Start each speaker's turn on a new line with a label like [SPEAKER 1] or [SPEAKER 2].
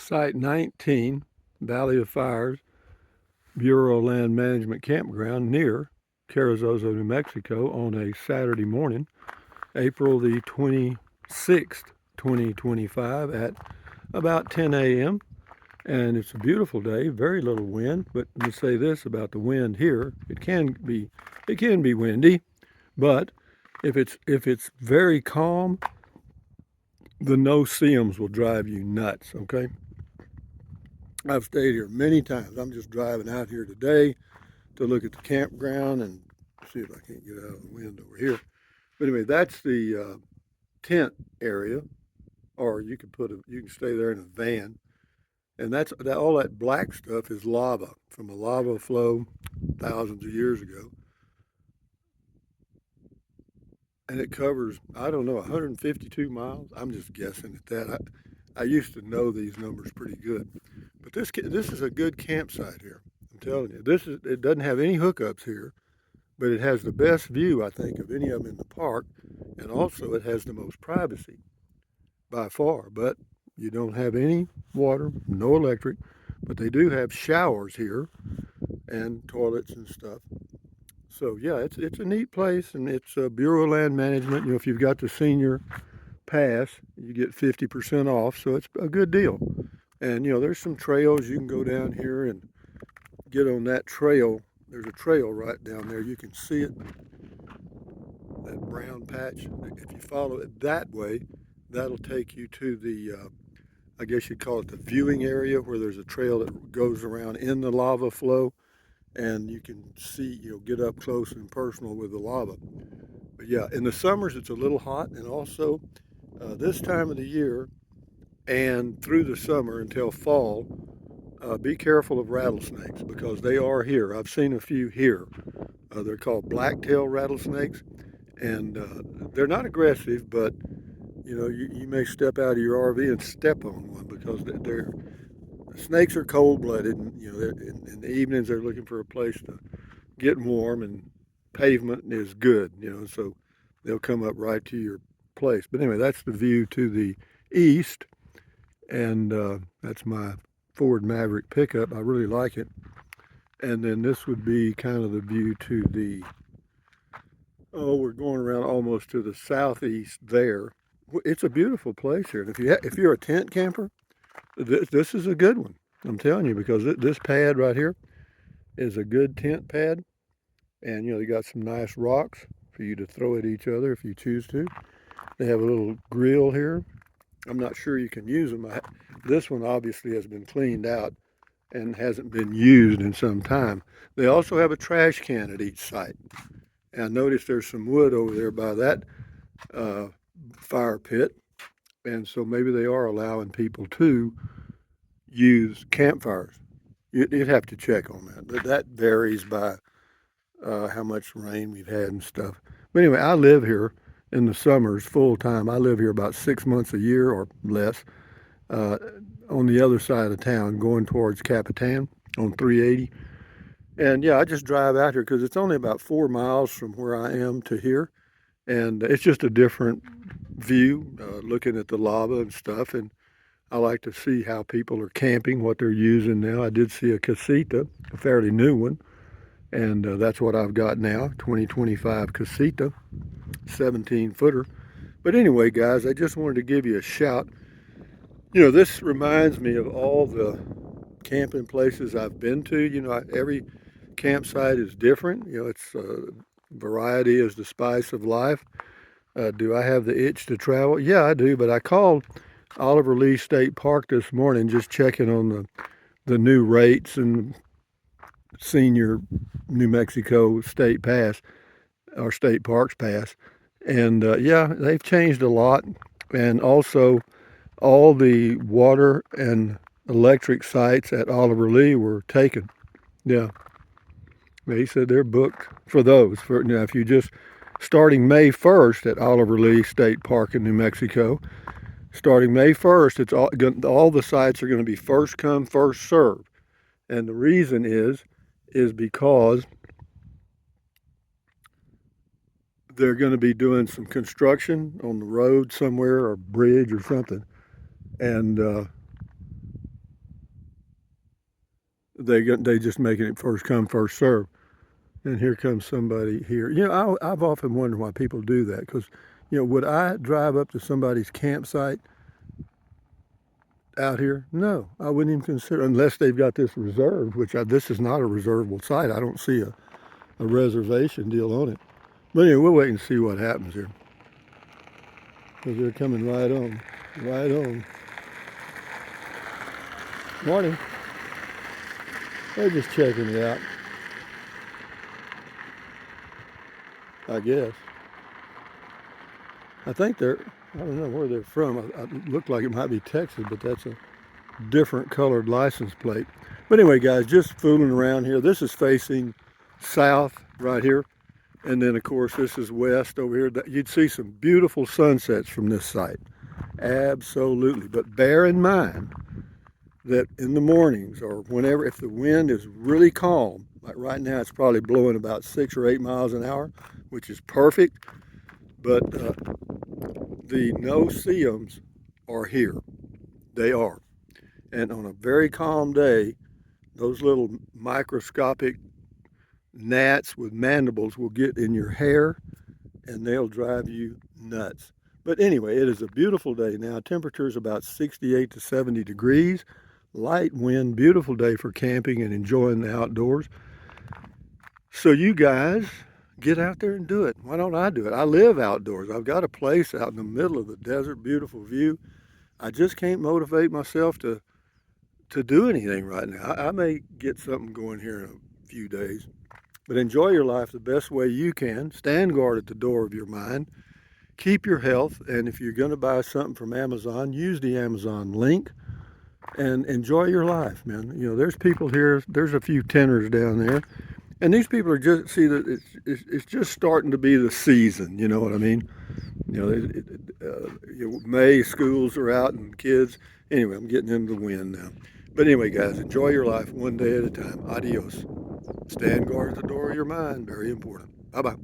[SPEAKER 1] Site 19, Valley of Fires, Bureau of Land Management Campground near Carrizozo, New Mexico on a Saturday morning, April the 26th, 2025 at about 10 a.m. And it's a beautiful day, very little wind, but let me say this about the wind here. It can be windy, but if it's very calm, the no-see-ums will drive you nuts, okay? I've stayed here many times. I'm just driving out here today to look at the campground and see if I can't get out of the wind over here. But anyway, that's the tent area, or you can stay there in a van, and all that black stuff is lava from a lava flow thousands of years ago, and it covers I don't know 152 miles. I'm just guessing at that. I used to know these numbers pretty good, but this is a good campsite here. I'm telling you, it doesn't have any hookups here, but it has the best view, I think, of any of them in the park, and also it has the most privacy by far. But you don't have any water, no electric, but they do have showers here and toilets and stuff. So yeah, it's a neat place, and it's Bureau of Land Management. If you've got the senior pass, you get 50% off, so it's a good deal. And there's some trails you can go down here and get on that trail. There's a trail right down there. You can see it, that brown patch. If you follow it that way, that'll take you to I guess you'd call it the viewing area, where there's a trail that goes around in the lava flow, and you can see, get up close and personal with the lava. But yeah, in the summers it's a little hot, and also this time of the year and through the summer until fall, be careful of rattlesnakes because they are here. I've seen a few here. They're called black-tailed rattlesnakes, and they're not aggressive, but you may step out of your RV and step on one because snakes are cold-blooded, and in the evenings they're looking for a place to get warm, and pavement is good, so they'll come up right to your place. But anyway, that's the view to the east, and that's my Ford Maverick pickup. I really like it. And then this would be kind of the view to we're going around almost to the southeast there. It's a beautiful place here. And if you're a tent camper, this is a good one. I'm telling you, because this pad right here is a good tent pad. And they got some nice rocks for you to throw at each other if you choose to. They have a little grill here. I'm not sure you can use them. This one obviously has been cleaned out and hasn't been used in some time. They also have a trash can at each site. And I noticed there's some wood over there by that uh, fire pit. And so maybe they are allowing people to use campfires. You'd have to check on that. But that varies by how much rain we've had and stuff. But anyway, I live here in the summers full time. I live here about 6 months a year or less, uh, on the other side of town going towards Capitan on 380. And yeah, I just drive out here because it's only about 4 miles from where I am to here. And it's just a different view, looking at the lava and stuff. And I like to see how people are camping, what they're using now. I did see a casita, a fairly new one, and that's what I've got now, 2025 casita, 17-footer. But anyway, guys, I just wanted to give you a shout. This reminds me of all the camping places I've been to. Every campsite is different. It's variety is the spice of life. Do I have the itch to travel? Yeah, I do. But I called Oliver Lee State Park this morning, just checking on the new rates and senior New Mexico State Pass or State Parks Pass. And yeah, they've changed a lot. And also, all the water and electric sites at Oliver Lee were taken. Yeah, they said they're booked for those. For now, if you just starting May 1st at Oliver Lee State Park in New Mexico, starting May 1st, all the sites are going to be first come, first serve. And the reason is because they're going to be doing some construction on the road somewhere or bridge or something. And they just making it first come, first serve. And here comes somebody here. I've often wondered why people do that. Because, would I drive up to somebody's campsite out here? No, I wouldn't even consider, unless they've got this reserved, which this is not a reservable site. I don't see a reservation deal on it. But anyway, we'll wait and see what happens here. Because they're coming right on, right on. Morning. They're just checking it out, I guess. I think I don't know where they're from. It looked like it might be Texas, but that's a different colored license plate. But anyway, guys, just fooling around here. This is facing south right here. And then, of course, this is west over here. You'd see some beautiful sunsets from this site. Absolutely. But bear in mind that in the mornings or whenever, if the wind is really calm, like right now it's probably blowing about 6 or 8 miles an hour, which is perfect. But the no-see-ums are here. They are. And on a very calm day, those little microscopic gnats with mandibles will get in your hair and they'll drive you nuts. But anyway, it is a beautiful day now. Temperature is about 68 to 70 degrees. Light wind, beautiful day for camping and enjoying the outdoors. So you guys, get out there and do it. Why don't I do it? I live outdoors. I've got a place out in the middle of the desert, beautiful view. I just can't motivate myself to do anything right now. I may get something going here in a few days. But enjoy your life the best way you can. Stand guard at the door of your mind. Keep your health. And if you're going to buy something from Amazon, use the Amazon link and enjoy your life, man. There's people here. There's a few tenors down there. And these people are just, see that it's just starting to be the season. You know what I mean? May schools are out and kids. Anyway, I'm getting into the wind now. But anyway, guys, enjoy your life one day at a time. Adios. Stand guard at the door of your mind. Very important. Bye-bye.